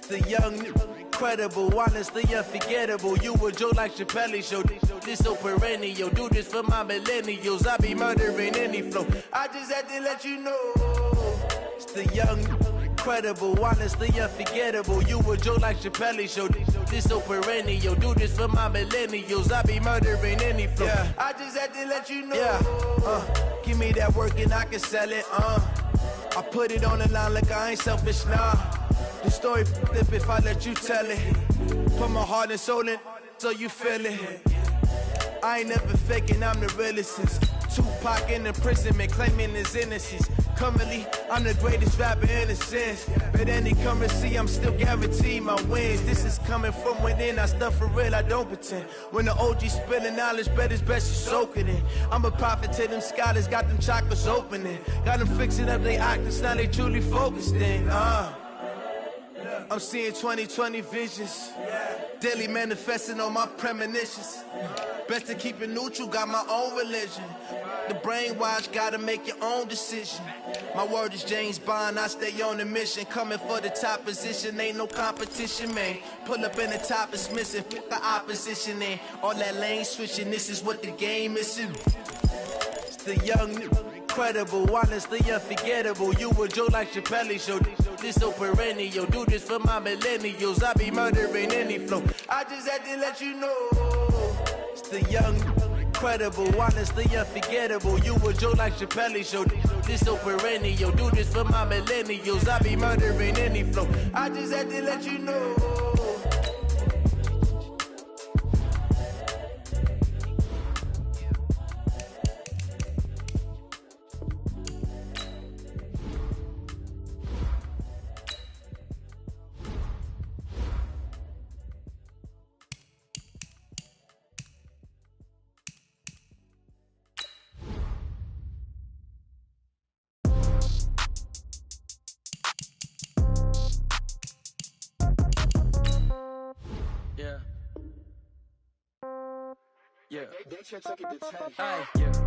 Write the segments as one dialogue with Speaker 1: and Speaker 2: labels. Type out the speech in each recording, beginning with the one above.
Speaker 1: The young, incredible, honestly unforgettable. You a joke like Chappelle Show. This so perennial. Do this for my millennials. I be murdering any flow. I just had to let you know. It's the young, incredible, honestly unforgettable. You a joke like Chappelle Show. This so perennial. Do this for my millennials. I be murdering any flow. Yeah. I just had to let you know. Yeah. Give me that work and I can sell it. I put it on the line like I ain't selfish, nah. The story flip if I let you tell it. Put my heart and soul in so you feel it. I ain't never faking, I'm the realest since Tupac in imprisonment, claiming his innocence. Currently, I'm the greatest rapper in a sense. But any currency, I'm still guaranteed my wins. This is coming from within, I stuff for real, I don't pretend. When the OG spilling knowledge, bet it's best you soak it in. I'm a prophet to them scholars, got them chakras opening. Got them fixing up they octaves, now they truly focused in. I'm seeing 2020 visions. Daily manifesting on my premonitions. Best to keep it neutral, got my own religion. The brainwash, gotta make your own decision. My word is James Bond, I stay on a mission. Coming for the top position, ain't no competition, man. Pull up in the top is missing, fuck the opposition, and all that lane switching, this is what the game is. It's the young, incredible, honestly unforgettable. You a joke like Chappelle Show. This so perennial. Do this for my millennials. I be murdering any flow. I just had to let you know. It's the young, incredible, honestly unforgettable. You a joke like Chappelle Show. This so perennial. Do this for my millennials. I be murdering any flow. I just had to let you know.
Speaker 2: Yeah. Yeah.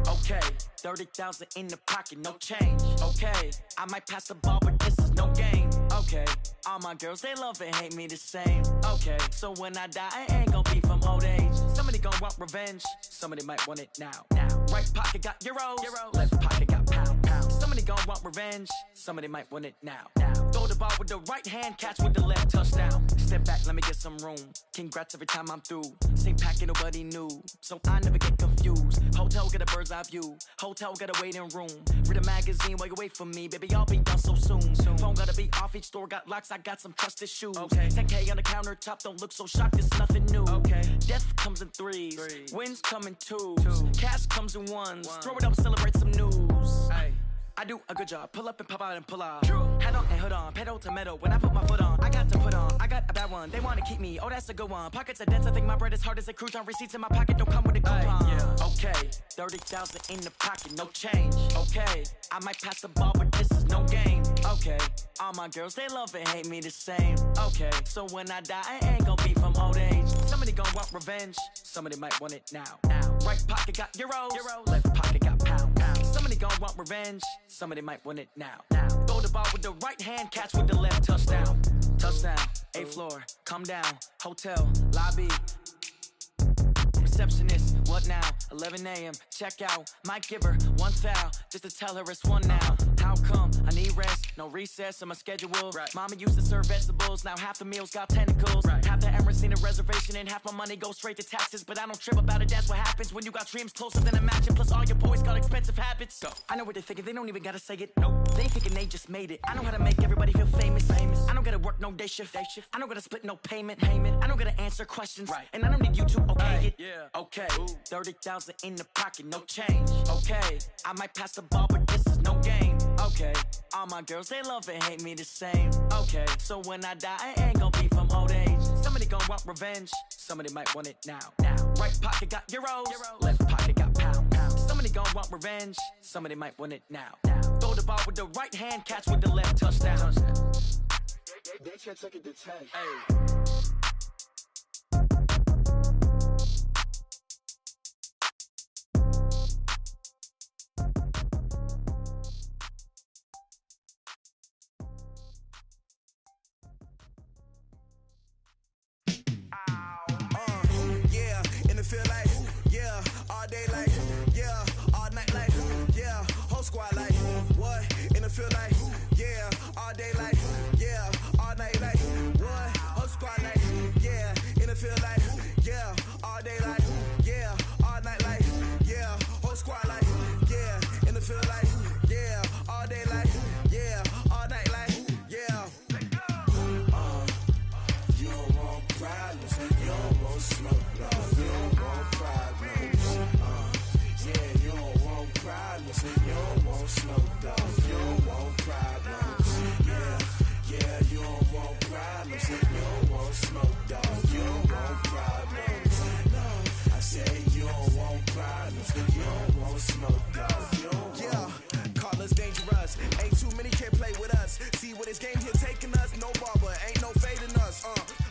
Speaker 2: Okay. 30,000 in the pocket, no change. Okay. I might pass the ball, but this is no game. Okay. All my girls, they love and hate me the same. Okay. So when I die, I ain't gonna be from old age. Somebody gonna want revenge. Somebody might want it now. Right pocket got euros. Left pocket got pounds. Somebody gonna want revenge. Somebody might want it now. Throw the ball with the right hand, catch with the left, touchdown. Step back, let me get some room. Congrats every time I'm through. Same packet, nobody knew. So I never get confused. Hotel get a bird's eye view. Hotel get a waiting room. Read a magazine while you wait for me. Baby, I'll be done so soon. Phone gotta be off, each store got locks. I got some trusted shoes. Okay. 10K on the countertop, don't look so shocked, it's nothing new. Okay. Death comes in threes. Wins come in twos. Cash comes in ones. Throw it up, celebrate some news. Ay. I do a good job, pull up and pop out and pull out. Head on and hood on, pedal to metal. When I put my foot on, I got to put on. I got a bad one, they wanna keep me, oh that's a good one. Pockets are dense, I think my bread is hard as a crouton. Receipts in my pocket don't come with a coupon. Okay, 30,000 in the pocket, no change. Okay, I might pass the ball, but this is no game. Okay, all my girls, they love and hate me the same. Okay, so when I die, I ain't gonna be from old age. Somebody gonna want revenge, somebody might want it now. Right pocket got euros, left pocket got pounds. Somebody gon' want revenge, somebody might want it now. Throw the ball with the right hand, catch with the left, touchdown. Touchdown, 8th floor, come down, hotel, lobby. Receptionist, what now? 11 a.m., check out. Might give her one foul, just to tell her it's one now. How come? I need rest, no recess in my schedule. Mama used to serve vegetables, now half the meals got tentacles. Half the Emirates need a reservation and half my money goes straight to taxes. But I don't trip about it, that's what happens when you got dreams closer than a match. And plus all your boys got expensive habits. Go. I know what they're thinking, they don't even gotta say it. Nope. They thinking they just made it. I know how to make everybody feel famous. I don't gotta work no day shift. I don't gotta split no payment. I don't gotta answer questions. And I don't need you to okay it. Okay, 30,000 in the pocket, no change. Okay, I might pass the ball, but this is no game. Okay, all my girls, they love and hate me the same. Okay, so when I die, I ain't gonna be from old age. Somebody gon' want revenge, somebody might want it now. Right pocket got euros, left pocket got pounds. Somebody gon' want revenge, somebody might want it now. Throw the ball with the right hand, catch with the left, touchdown.
Speaker 3: They can't take it to 10.
Speaker 2: Hey.
Speaker 1: feel like, yeah, all day like, yeah, all night like, yeah, whole squad like, what? And it feel like, yeah, all day like, yeah, all night like, what? Whole squad like, yeah, and it feel like, yeah, all day like, yeah, all night like, yeah, whole squad like, yeah, and it feel like, yeah, all day like, yeah, all night like, yeah. You don't want problems, you don't want smoke, love, you don't want problems. Yeah, you don't want problems, you don't want smoke, love, you don't want problems. Yeah, you don't want problems, you don't want smoke, dog, you don't want problems. No, I say you don't want problems, you don't want smoke, dog, you don't want. Yeah, call us dangerous, ain't too many can play with us. See what this game here taking us, no barber, ain't no fading us.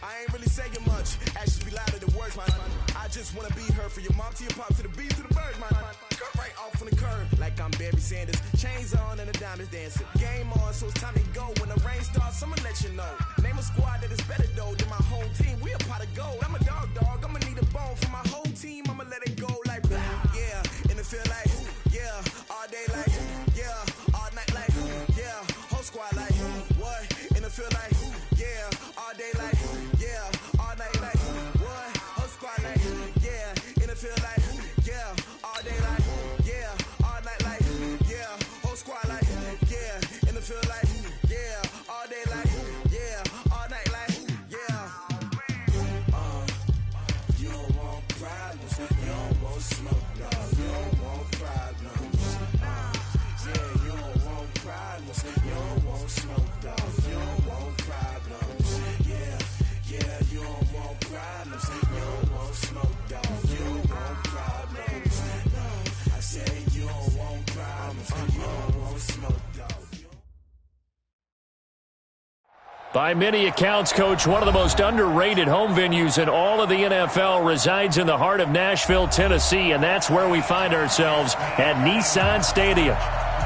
Speaker 1: I ain't really saying much, actions be louder than words, man. I just wanna be heard for your mom to your pop to the beat to the bird, man. Cut right off on the curb, like I'm Barry Sanders. Chains on and the diamonds dancing. Game on, so it's time to go. When the rain starts, I'ma let you know. Name a squad that is better though than my whole team. We a pot of gold. I'm a dog, I'ma need a bone for my whole team. I'ma let it go like, yeah, and it feel like, yeah, all day like, yeah, all night like, yeah, whole squad like, what? And it feel like, yeah, all day like, yeah, all night like, what? Whole squad like, yeah, and it feel like, yeah, all day like, yeah, all night like, yeah, whole squad like, yeah, and it feel like, yeah, all day like, yeah, all night like, yeah. You don't want problems, you don't want smoke, love, you don't want problems. Yeah, you don't want problems, you don't want smoke, love, you don't want problems. Yeah, you don't want problems, you don't want smoke, dog, you don't want problems. No, I say you don't want problems, you don't want smoke, dog.
Speaker 4: By many accounts, Coach, one of the most underrated home venues in all of the NFL resides in the heart of Nashville, Tennessee, and that's where we find ourselves at Nissan Stadium.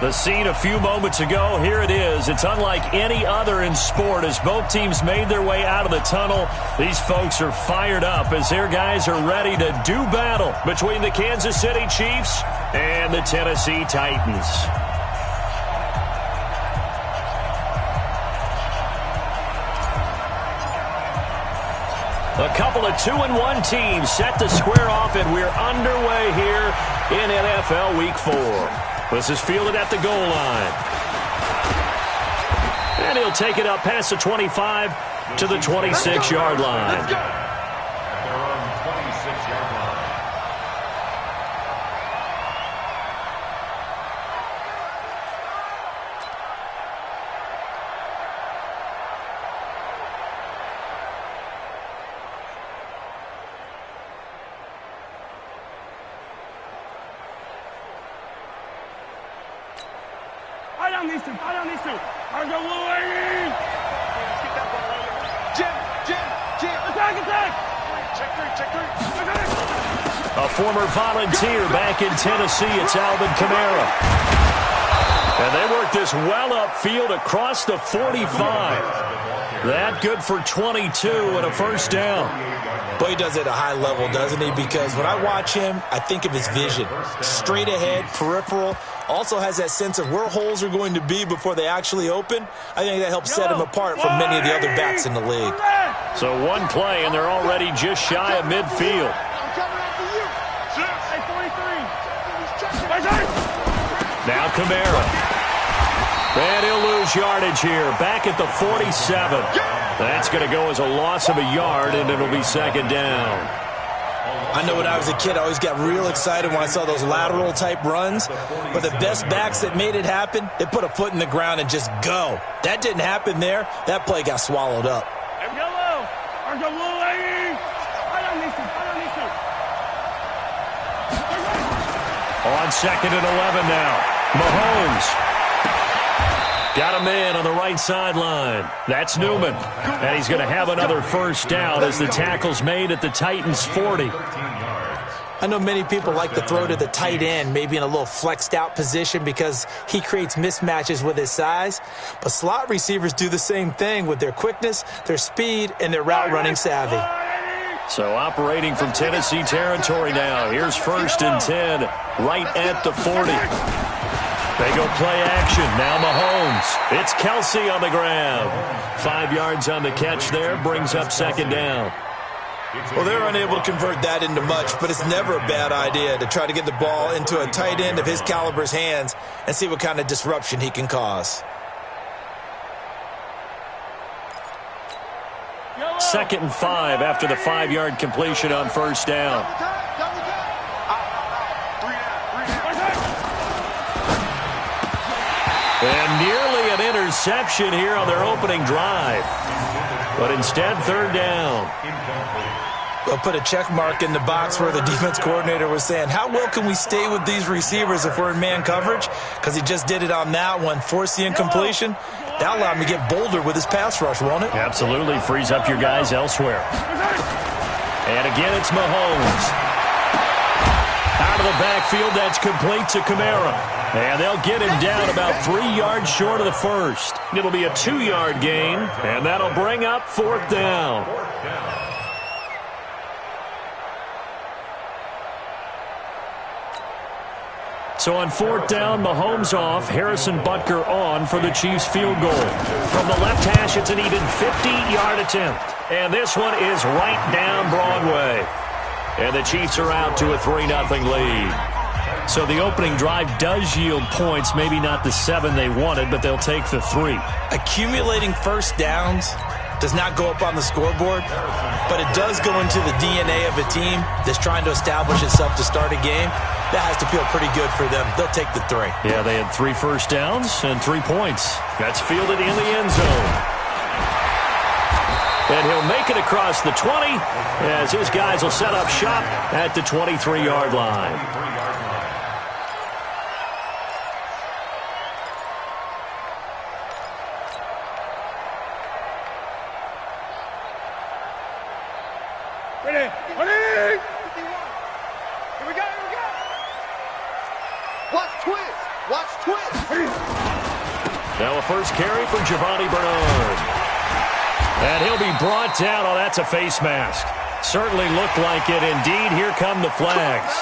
Speaker 4: The scene a few moments ago, here it is. It's unlike any other in sport as both teams made their way out of the tunnel. These folks are fired up as their guys are ready to do battle between the Kansas City Chiefs and the Tennessee Titans. A couple of 2-1 teams set to square off, and we're underway here in NFL Week 4. This is fielded at the goal line. And he'll take it up past the 25 to the 26-yard line.
Speaker 5: Let's go. They're on the 26-yard line.
Speaker 4: A former volunteer back in Tennessee, it's Alvin Kamara. And they work this well upfield across the 45. That good for 22 and a first down.
Speaker 6: But he does it at a high level, doesn't he? Because when I watch him, I think of his vision. Straight ahead, peripheral. Also has that sense of where holes are going to be before they actually open. I think that helps set him apart from many of the other backs in the league.
Speaker 4: So one play, and they're already just shy of midfield. Now Kamara. And he'll lose yardage here. Back at the 47. That's going to go as a loss of a yard, and it'll be second down.
Speaker 6: I know when I was a kid, I always got real excited when I saw those lateral-type runs. But the best backs that made it happen, they put a foot in the ground and just go. That didn't happen there. That play got swallowed up.
Speaker 4: On second and 11 now. Mahomes. Got a man on the right sideline. That's Newman. And he's going to have another first down as the tackle's made at the Titans' 40.
Speaker 6: I know many people like to throw to the tight end, maybe in a little flexed out position because he creates mismatches with his size. But slot receivers do the same thing with their quickness, their speed, and their route running savvy.
Speaker 4: So operating from Tennessee territory now. Here's 1st and 10, right at the 40. They go play action. Now Mahomes. It's Kelsey on the ground. 5 yards on the catch there. Brings up 2nd down.
Speaker 6: Well, they're unable to convert that into much, but it's never a bad idea to try to get the ball into a tight end of his caliber's hands and see what kind of disruption he can cause.
Speaker 4: 2nd and 5 after the 5-yard completion on 1st down. And nearly an interception here on their opening drive. But instead, 3rd down.
Speaker 6: They'll put a check mark in the box where the defense coordinator was saying, how well can we stay with these receivers if we're in man coverage? Because he just did it on that one, force the incompletion. That'll allow him to get bolder with his pass rush, won't it?
Speaker 4: Absolutely. Frees up your guys elsewhere. And again, it's Mahomes. Out of the backfield, that's complete to Kamara. And they'll get him down about 3 yards short of the first. It'll be a 2-yard gain, and that'll bring up 4th down. So on 4th down, Mahomes off, Harrison Butker on for the Chiefs field goal. From the left hash, it's an even 50-yard attempt. And this one is right down Broadway. And the Chiefs are out to a 3-0 lead. So the opening drive does yield points, maybe not the 7 they wanted, but they'll take the 3.
Speaker 6: Accumulating first downs does not go up on the scoreboard, but it does go into the DNA of a team that's trying to establish itself to start a game. That has to feel pretty good for them. They'll take the 3.
Speaker 4: Yeah, they had 3 first downs and 3 points. That's fielded in the end zone. And he'll make it across the 20 as his guys will set up shop at the 23-yard line. Now a first carry for Giovanni Bernard. And he'll be brought down. Oh, that's a face mask. Certainly looked like it. Indeed, here come the flags.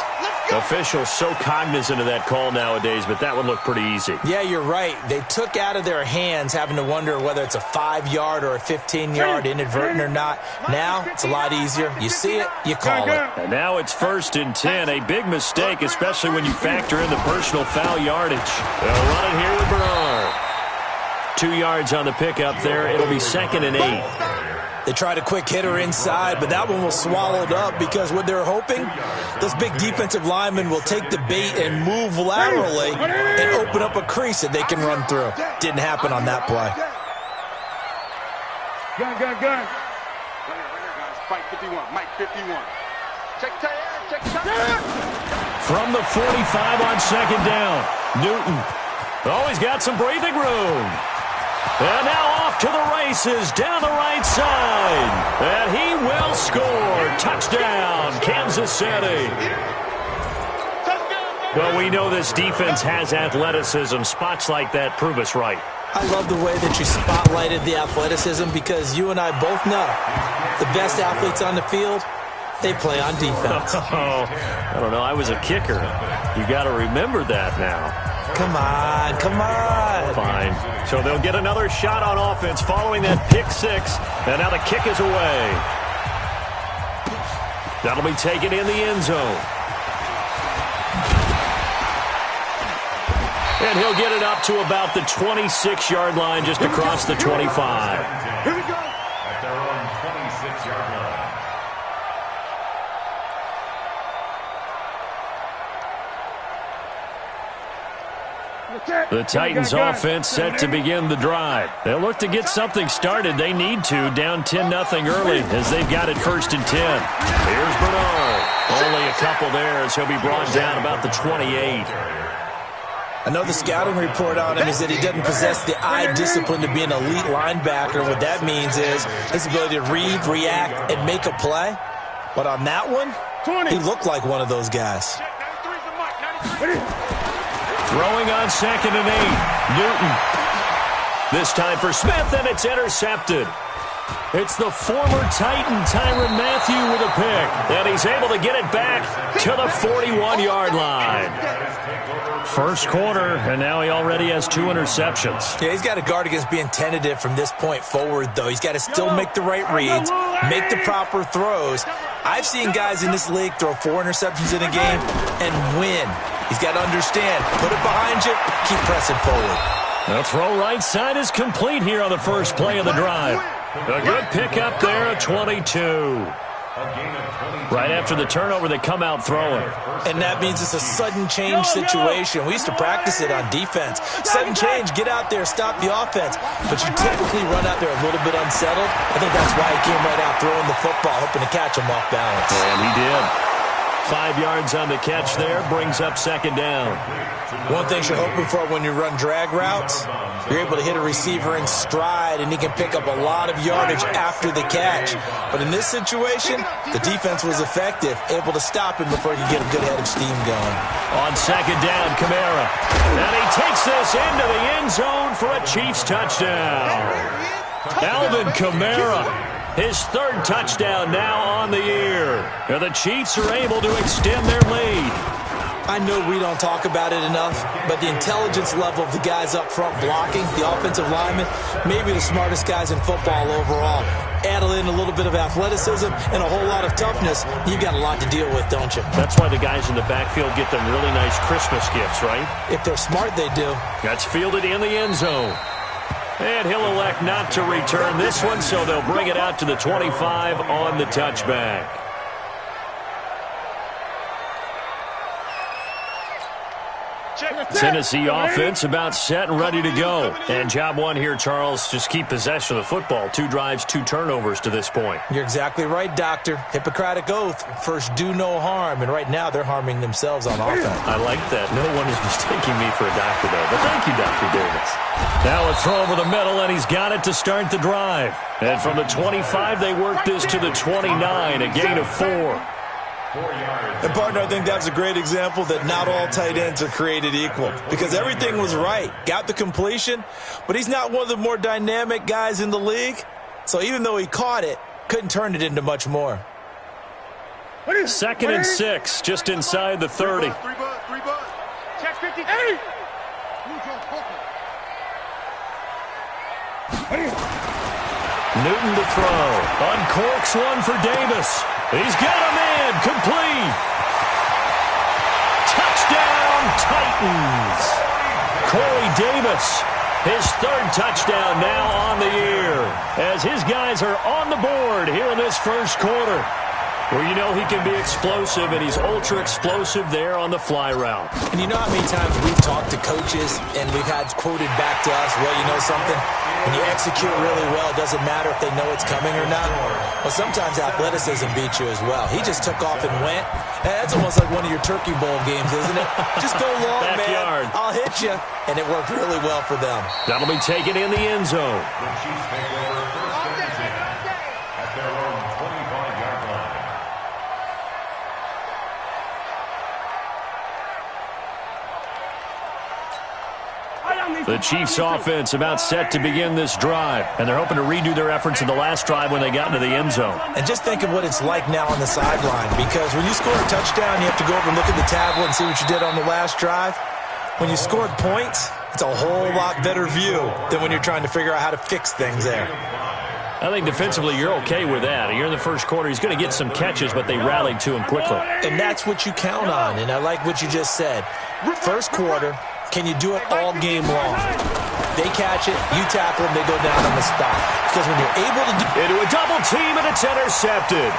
Speaker 4: Officials so cognizant of that call nowadays, but that would look pretty easy.
Speaker 6: Yeah, you're right. They took out of their hands having to wonder whether it's a 5-yard or a 15-yard inadvertent or not. Now it's a lot easier. You see it, you call it.
Speaker 4: And now it's 1st and 10. A big mistake, especially when you factor in the personal foul yardage. They'll run it here with Bernard. 2 yards on the pickup there. It'll be 2nd and 8.
Speaker 6: They tried a quick hitter inside, but that one was swallowed up because what they're hoping, those big defensive linemen will take the bait and move laterally and open up a crease that they can run through. Didn't happen on that play.
Speaker 3: Gun. Right here, guys. Fight 51. Mike 51. Check time.
Speaker 4: From the 45 on 2nd down, Newton. Oh, he's got some breathing room. And now off to the races down the right side. And he will score. Touchdown, Kansas City. Well, we know this defense has athleticism. Spots like that prove us right.
Speaker 6: I love the way that you spotlighted the athleticism because you and I both know the best athletes on the field, they play on defense.
Speaker 4: Oh, I don't know. I was a kicker. You got to remember that now.
Speaker 6: Come on.
Speaker 4: Fine. So they'll get another shot on offense following that pick 6. And now the kick is away. That'll be taken in the end zone. And he'll get it up to about the 26-yard line, just across the 25.
Speaker 3: Here we go.
Speaker 5: At their own 26-yard line.
Speaker 4: The Titans offense set to begin the drive. They'll look to get something started. They need to, down 10-0 early as they've got it 1st and 10. Here's Bernard. Only a couple there as he'll be brought down about the 28.
Speaker 6: I know the scouting report on him is that he doesn't possess the eye discipline to be an elite linebacker. What that means is his ability to read, react, and make a play. But on that one, he looked like one of those guys.
Speaker 4: Throwing on 2nd and 8. Newton. This time for Smith, and it's intercepted. It's the former Titan Tyrann Mathieu with a pick, and he's able to get it back to the 41-yard line. First quarter, and now he already has 2 interceptions.
Speaker 6: Yeah, he's got to guard against being tentative from this point forward, though. He's got to still make the right reads, make the proper throws. I've seen guys in this league throw 4 interceptions in a game and win. He's got to understand, put it behind you, keep pressing forward.
Speaker 4: The throw right side is complete here on the first play of the drive. A good pickup there at 22. Right after the turnover, they come out throwing.
Speaker 6: And that means it's a sudden change situation. We used to practice it on defense. Sudden change, get out there, stop the offense. But you typically run out there a little bit unsettled. I think that's why he came right out throwing the football, hoping to catch him off balance.
Speaker 4: And he did. 5 yards on the catch there, brings up second down.
Speaker 6: One thing you're hoping for when you run drag routes, you're able to hit a receiver in stride, and he can pick up a lot of yardage after the catch. But in this situation, the defense was effective, able to stop him before he could get a good head of steam going.
Speaker 4: On second down, Kamara. And he takes this into the end zone for a Chiefs touchdown. Alvin Kamara. His third touchdown now on the year. And the Chiefs are able to extend their lead.
Speaker 6: I know we don't talk about it enough, but the intelligence level of the guys up front blocking, the offensive linemen, maybe the smartest guys in football overall. Add in a little bit of athleticism and a whole lot of toughness, you've got a lot to deal with, don't you?
Speaker 4: That's why the guys in the backfield get them really nice Christmas gifts, right?
Speaker 6: If they're smart, they do.
Speaker 4: That's fielded in the end zone. And he'll elect not to return this one, so they'll bring it out to the 25 on the touchback. Tennessee offense about set and ready to go. And job one here, Charles, just keep possession of the football. 2 drives, 2 turnovers to this point.
Speaker 6: You're exactly right, Doctor. Hippocratic oath. First, do no harm. And right now, they're harming themselves on offense.
Speaker 4: I like that. No one is mistaking me for a doctor, though. But thank you, Dr. Davis. Now a throw over the middle, and he's got it to start the drive. And from the 25, they work this to the 29, a gain of 4.
Speaker 6: And, partner, I think that's a great example that not all tight ends are created equal, because everything was right. Got the completion, but he's not one of the more dynamic guys in the league. So even though he caught it, couldn't turn it into much more.
Speaker 4: Second and 6, just inside the 30.
Speaker 3: Check 58.
Speaker 4: Newton to throw. Uncorks one for Davis. He's got a man. Complete. Touchdown, Titans. Corey Davis, his third touchdown now on the year, as his guys are on the board here in this first quarter. Well, you know he can be explosive, and he's ultra-explosive there on the fly route.
Speaker 6: And you know how many times we've talked to coaches and we've had quoted back to us, well, you know something? When you execute really well, it doesn't matter if they know it's coming or not. Well, sometimes athleticism beats you as well. He just took off and went. That's almost like one of your Turkey Bowl games, isn't it? Just go long,
Speaker 4: Backyard.
Speaker 6: man. I'll hit you. And it worked really well for them.
Speaker 4: That'll be taken in the end zone.
Speaker 5: The Chiefs take over first and 10 at their own 25-yard line.
Speaker 4: The Chiefs offense about set to begin this drive, and they're hoping to redo their efforts in the last drive when they got into the end zone.
Speaker 6: And just think of what it's like now on the sideline, because when you score a touchdown, you have to go over and look at the tablet and see what you did on the last drive. When you scored points, it's a whole lot better view than when you're trying to figure out how to fix things there.
Speaker 4: I think defensively you're okay with that. You're in the first quarter. He's going to get some catches, but they rallied to him quickly.
Speaker 6: And that's what you count on, and I like what you just said. First quarter, can you do it all game long? They catch it, you tackle them, they go down on the spot. Because when you're able to do...
Speaker 4: Into a double team, and it's intercepted.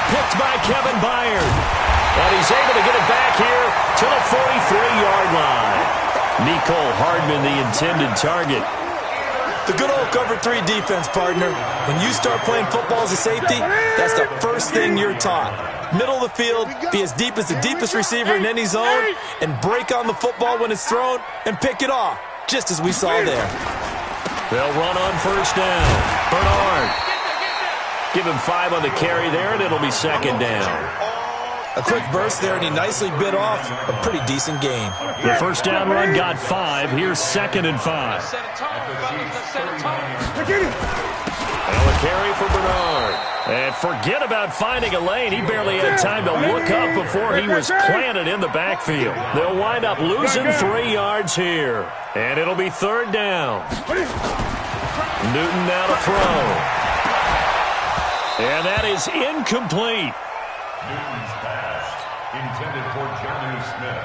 Speaker 4: Picked by Kevin Byard. And he's able to get it back here to the 43-yard line. Nicole Hardman, the intended target.
Speaker 6: The good old cover 3 defense, partner. When you start playing football as a safety, that's the first thing you're taught. Middle of the field, be as deep as the deepest receiver in any zone, and break on the football when it's thrown and pick it off, just as we saw there.
Speaker 4: They'll run on first down. Bernard. Give him 5 on the carry there, and it'll be second down.
Speaker 6: A quick burst there, and he nicely bit off a pretty decent gain.
Speaker 4: The first down run got 5. Here's 2nd and 5. And a carry for Bernard. And forget about finding a lane. He barely had time to look up before he was planted in the backfield. They'll wind up losing 3 yards here. And it'll be 3rd down. Newton now to throw. And that is incomplete.
Speaker 5: Newton's pass intended for Jonnu Smith.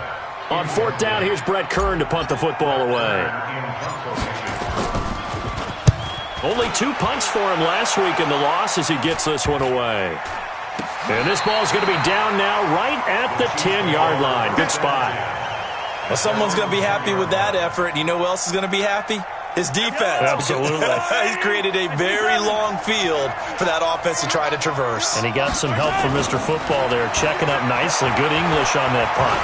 Speaker 4: On 4th down, here's Brett Kern to punt the football away. Only 2 punts for him last week in the loss as he gets this one away. And this ball's going to be down now right at the 10-yard line. Good spot.
Speaker 6: Well, someone's going to be happy with that effort. You know who else is going to be happy? His defense.
Speaker 4: Absolutely.
Speaker 6: He's created a very long field for that offense to try to traverse.
Speaker 4: And he got some help from Mr. Football there, checking up nicely. Good English on that punt.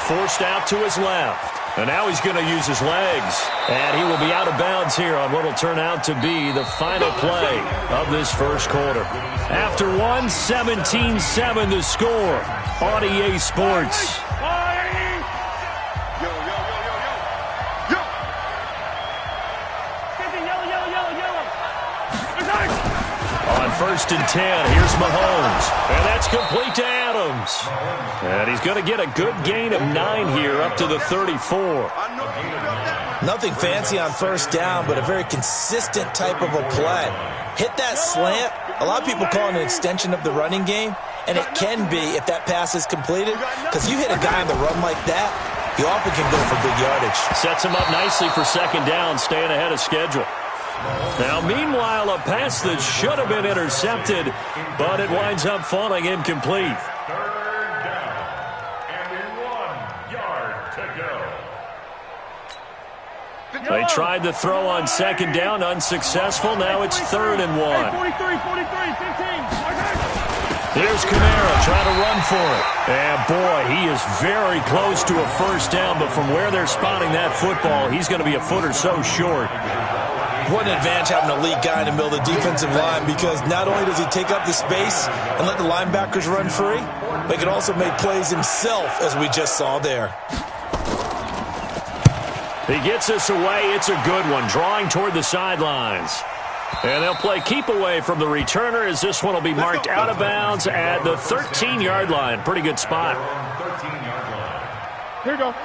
Speaker 4: Forced out to his left. And now he's going to use his legs. And he will be out of bounds here on what will turn out to be the final play of this first quarter. After 17-7 the score on EA Sports. On 1st and 10, here's Mahomes. And that's complete to Adams. And he's going to get a good gain of 9 here up to the 34.
Speaker 6: Nothing fancy on 1st down, but a very consistent type of a play. Hit that slant. A lot of people call it an extension of the running game, and it can be if that pass is completed, because you hit a guy on the run like that, he often can go for big yardage.
Speaker 4: Sets him up nicely for 2nd down, staying ahead of schedule. Now, meanwhile, a pass that should have been intercepted, but it winds up falling incomplete.
Speaker 5: 3rd down and 1 yard to go.
Speaker 4: They tried to throw on 2nd down, unsuccessful. Now it's 3rd and 1.
Speaker 7: 43, 15.
Speaker 4: Here's Kamara trying to run for it. And, boy, he is very close to a 1st down, but from where they're spotting that football, he's going to be a foot or so short.
Speaker 6: What an advantage having an elite guy in the middle of the defensive line, because not only does he take up the space and let the linebackers run free, but he can also make plays himself, as we just saw there.
Speaker 4: He gets this away. It's a good one, drawing toward the sidelines. And they'll play keep away from the returner as this one will be marked out of bounds at the 13-yard line. Pretty good spot.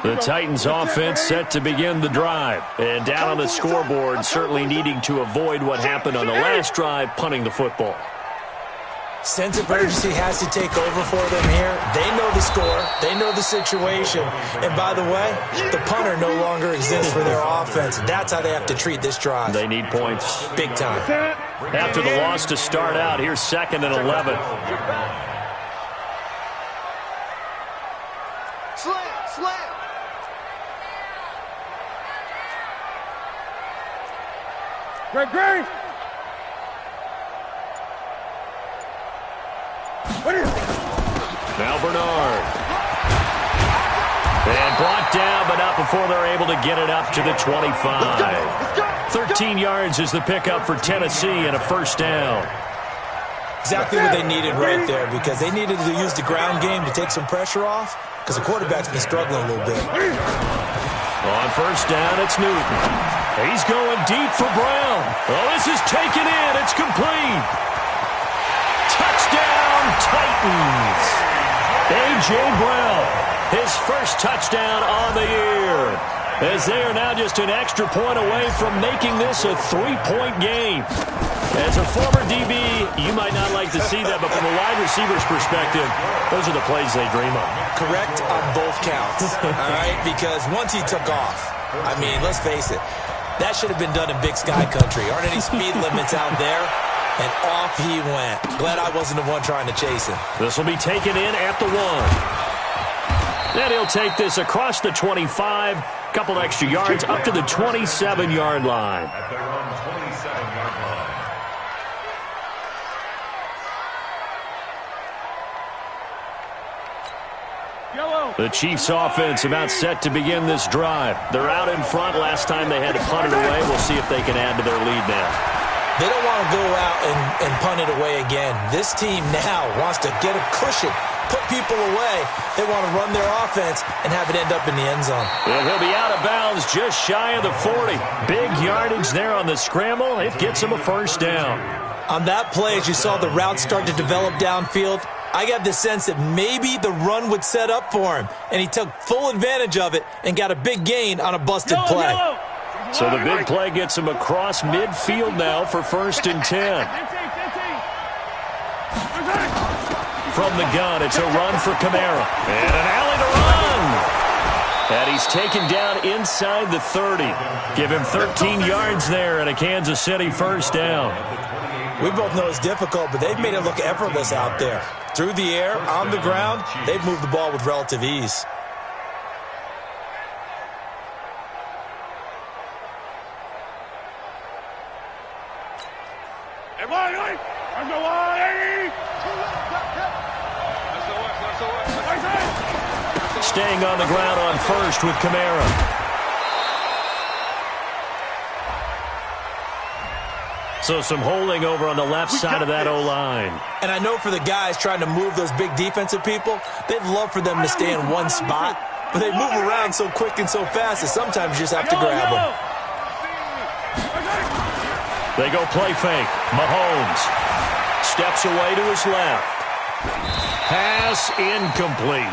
Speaker 4: The Titans offense set to begin the drive. And down on the scoreboard, certainly needing to avoid what happened on the last drive, punting the football.
Speaker 6: Sense of urgency has to take over for them here. They know the score. They know the situation. And by the way, the punter no longer exists for their offense. That's how they have to treat this drive.
Speaker 4: They need points.
Speaker 6: Big time.
Speaker 4: After the loss to start out, here's 2nd and 11.
Speaker 1: Slam!
Speaker 7: Greg!
Speaker 4: Now Bernard. And brought down, but not before they're able to get it up to the 25. 13 yards is the pickup for Tennessee and a 1st down.
Speaker 6: Exactly what they needed right there, because they needed to use the ground game to take some pressure off, because the quarterback's been struggling a little bit.
Speaker 4: On 1st down, it's Newton. He's going deep for Brown. Oh, this is taken in. It's complete. Touchdown, Titans. A.J. Brown, his first touchdown on the year, as they are now just an extra point away from making this a 3-point game. As a former DB, you might not like to see that, but from a wide receiver's perspective, those are the plays they dream of.
Speaker 6: Correct on both counts, all right? Because once he took off, I mean, let's face it, that should have been done in Big Sky Country. Aren't any speed limits out there? And off he went. Glad I wasn't the one trying to chase him.
Speaker 4: This will be taken in at the 1. Then he'll take this across the 25, couple extra yards up to the 27-yard line.
Speaker 5: At their own 27-yard line.
Speaker 4: The Chiefs offense about set to begin this drive. They're out in front. Last time they had to punt it away. We'll see if they can add to their lead now.
Speaker 6: They don't want to go out and punt it away again. This team now wants to get a cushion, put people away. They want to run their offense and have it end up in the end zone.
Speaker 4: And he'll be out of bounds just shy of the 40. Big yardage there on the scramble. It gets him a first down.
Speaker 6: On that play, as you saw the route start to develop downfield, I got the sense that maybe the run would set up for him, and he took full advantage of it and got a big gain on a busted play.
Speaker 4: So the big play gets him across midfield now for 1st and 10. From the gun, it's a run for Kamara. And an alley to run. And he's taken down inside the 30. Give him 13 yards there and a Kansas City first down.
Speaker 6: We both know it's difficult, but they've made it look effortless out there. Through the air, on the ground, they've moved the ball with relative ease.
Speaker 4: Staying on the ground on first with Kamara. So some holding over on the left side of that O-line.
Speaker 6: And I know for the guys trying to move those big defensive people, they'd love for them to stay in one spot, but they move around so quick and so fast that sometimes you just have to grab them.
Speaker 4: They go play fake. Mahomes steps away to his left. Pass incomplete.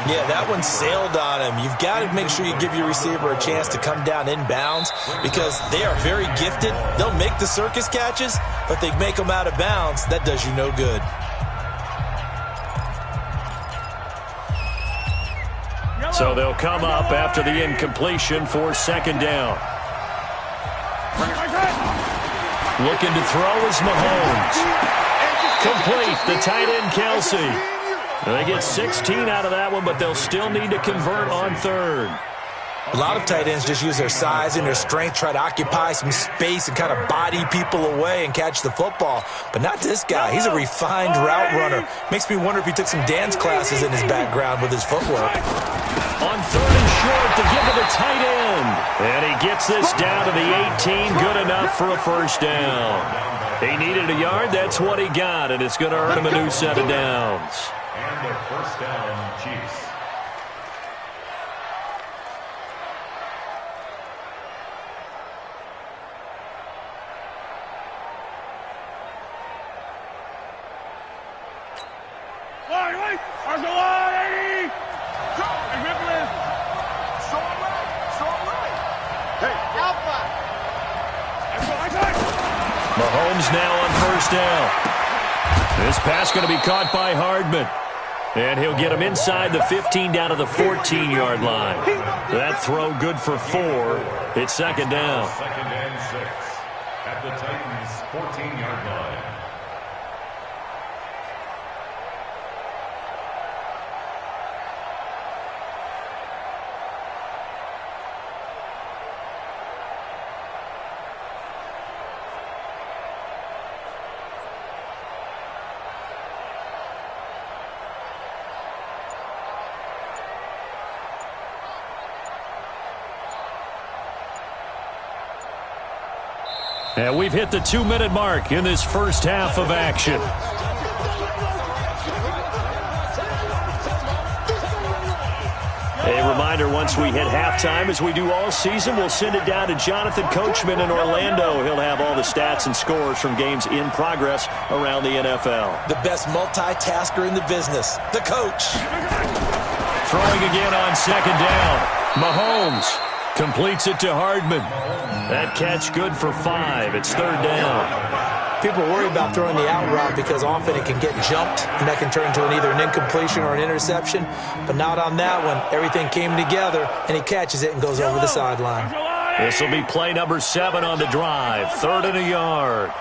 Speaker 6: Yeah, that one sailed on him. You've got to make sure you give your receiver a chance to come down inbounds because they are very gifted. They'll make the circus catches, but they make them out of bounds. That does you no good.
Speaker 4: So they'll come up after the incompletion for 2nd down. Looking to throw is Mahomes. Complete, the tight end, Kelsey. They get 16 out of that one, but they'll still need to convert on 3rd.
Speaker 6: A lot of tight ends just use their size and their strength, try to occupy some space and kind of body people away and catch the football. But not this guy. He's a refined route runner. Makes me wonder if he took some dance classes in his background with his footwork.
Speaker 4: On 3rd and short to give to the tight end. And he gets this down to the 18. Good enough for a first down. He needed a yard. That's what he got, and it's going to earn him a new set of downs.
Speaker 5: And a first down, Chiefs.
Speaker 4: Mahomes now on first down. This pass going to be caught by Hardman. And he'll get him inside the 15 down to the 14-yard line. That throw good for 4. It's 2nd down.
Speaker 5: 2nd and 6 at the Titans' 14-yard line.
Speaker 4: And we've hit the 2-minute mark in this first half of action. A reminder, once we hit halftime, as we do all season, we'll send it down to Jonathan Coachman in Orlando. He'll have all the stats and scores from games in progress around the NFL.
Speaker 6: The best multitasker in the business, the coach.
Speaker 4: Throwing again on 2nd down. Mahomes completes it to Hardman. That catch good for 5. It's 3rd down.
Speaker 6: People worry about throwing the out route because often it can get jumped, and that can turn into either an incompletion or an interception. But not on that one. Everything came together, and he catches it and goes over the sideline.
Speaker 4: This will be play number 7 on the drive. 3rd and a yard.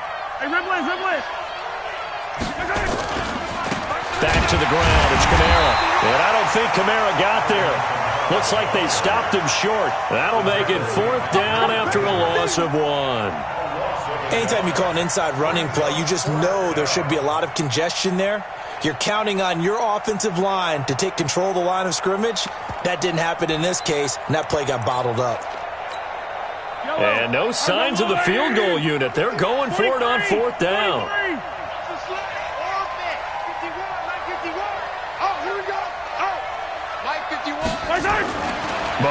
Speaker 4: Back to the ground. It's Kamara. And I don't think Kamara got there. Looks like they stopped him short. That'll make it 4th down after a loss of 1.
Speaker 6: Anytime you call an inside running play, you just know there should be a lot of congestion there. You're counting on your offensive line to take control of the line of scrimmage. That didn't happen in this case, and that play got bottled up.
Speaker 4: And no signs of the field goal unit. They're going for it on 4th down.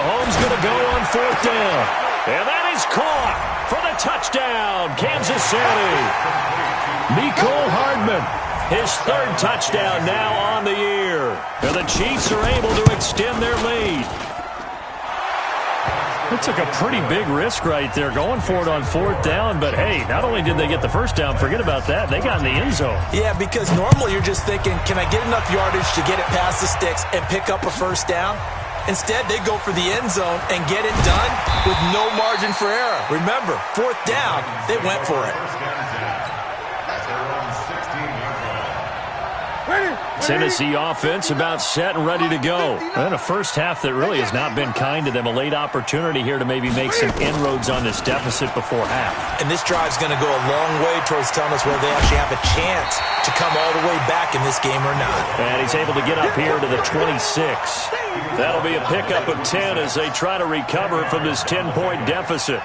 Speaker 4: Mahomes going to go on 4th down. And that is caught for the touchdown, Kansas City. Nicole Hardman, his 3rd touchdown now on the year. And the Chiefs are able to extend their lead. It took a pretty big risk right there going for it on 4th down. But, hey, not only did they get the first down, forget about that, they got in the end zone.
Speaker 6: Yeah, because normally you're just thinking, can I get enough yardage to get it past the sticks and pick up a first down? Instead, they go for the end zone and get it done with no margin for error. Remember, 4th down, they went for it.
Speaker 4: Tennessee offense about set and ready to go. And a first half that really has not been kind to them. A late opportunity here to maybe make some inroads on this deficit before half.
Speaker 6: And this drive's going to go a long way towards telling us whether they actually have a chance to come all the way back in this game or not.
Speaker 4: And he's able to get up here to the 26. That'll be a pickup of 10 as they try to recover from this 10-point deficit.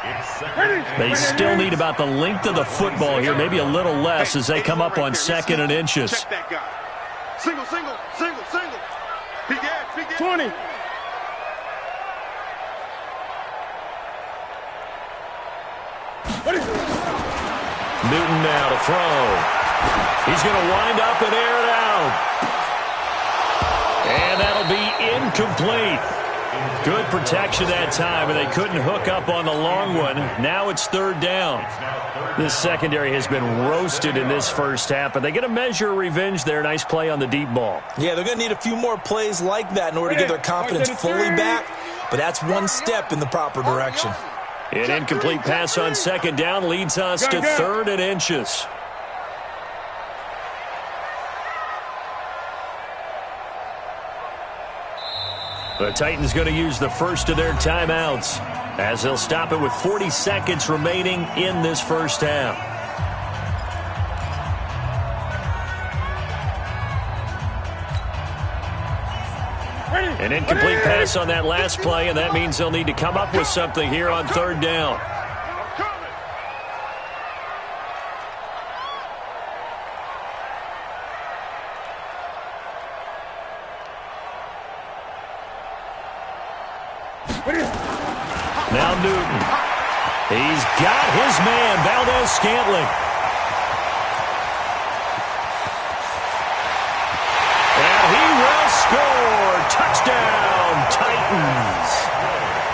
Speaker 4: They still need about the length of the football here, maybe a little less as they come up on 2nd and inches.
Speaker 3: Check that guy. Single.
Speaker 7: 20.
Speaker 4: Newton now to throw. He's going to wind up and air it out. And that'll be incomplete. Good protection that time, and they couldn't hook up on the long one. Now it's 3rd down. This secondary has been roasted in this first half, but they get a measure of revenge there. Nice play on the deep ball.
Speaker 6: Yeah, they're going to need a few more plays like that in order to get their confidence fully back, but that's one step in the proper direction.
Speaker 4: An incomplete pass on 2nd down leads us to 3rd and inches. The Titans going to use the first of their timeouts as they'll stop it with 40 seconds remaining in this first half. An incomplete pass on that last play, and that means they'll need to come up with something here on 3rd down. Now Newton. He's got his man, Valdez-Scantling. And he will score. Touchdown, Titans.